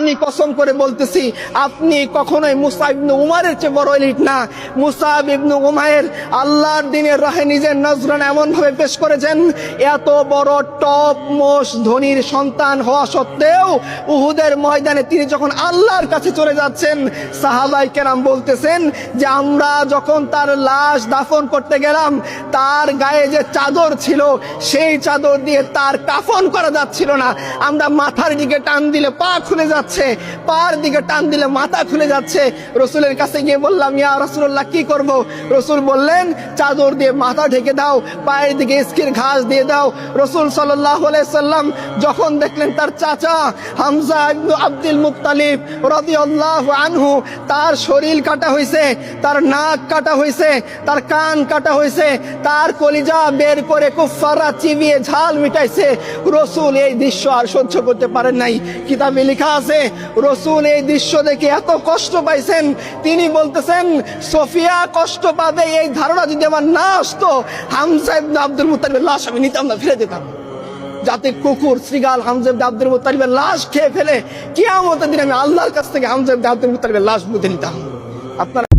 আমি কসম করে বলতেছি আপনি কখনোই মুসাব ইবনে উমারের চেয়ে বড় এলিট না। মুসাব ইবনে উমাইর আল্লাহর দ্বীনের রাহে নিজের নজরানা এমন ভাবে পেশ করেছেন, এত বড় টপ মোস্ট ধনীর সন্তান হওয়া সত্ত্বেও উহুদের ময়দানে তিনি যখন আল্লাহর কাছে চলে যাচ্ছেন, সাহাবায়ে কেরাম বলতেছেন যে আমরা যখন তার লাশ দাফন করতে গেলাম, তার গায়ে যে চাদর ছিল সেই চাদর দিয়ে তার কাফন করা যাচ্ছিল না। আমরা মাথার দিকে টান দিলে পা খুলে যাচ্ছে, পার দিকে টান দিলে মাথা খুলে যাচ্ছে। রসুলের কাছে গিয়ে বললাম, ইয়া রাসূলুল্লাহ কি করব? রসুল বললেন, চাদর দিয়ে মাথা ঢেকে দাও, পায়ের দিকে ইস্কির ঘাস দিয়ে দাও। রসুল সাল্লাল্লাহু আলাইহি সাল্লাম যখন দেখলেন তার চাচা হামজা ইবনে আব্দুল মুত্তালিব রাদিয়াল্লাহু আনহু তার শরীর কাটা হয়েছে, তার নাক কাটা হয়েছে, তার কান কাটা হয়েছে, তার কলিজা বের করে কুফাররা চিবিয়ে ঝাল মিটাইছে, রসুল এই দৃশ্য আর সহ্য করতে পারেন নাই। কিতাবে লেখা আছে রসুল এই দৃশ্য দেখে এত কষ্ট পাইছেন, তিনি বলতেছেন সোফিয়া কষ্ট পাবে এই ধারণা যদি আমার না আসতো, হামজা ইবনে আব্দুল মুত্তালিবের লাশ আমি নিতাম না, ফিরে দিতাম, যাতে কুকুর শ্রীগাল হামজা ইবনে আব্দুল মুত্তালিবের লাশ খেয়ে ফেলে কিয়ামতের দিন আমি আল্লাহর কাছ থেকে হামজা ইবনে আব্দুল মুত্তালিবের লাশ বুঝে নিতাম। আপনারা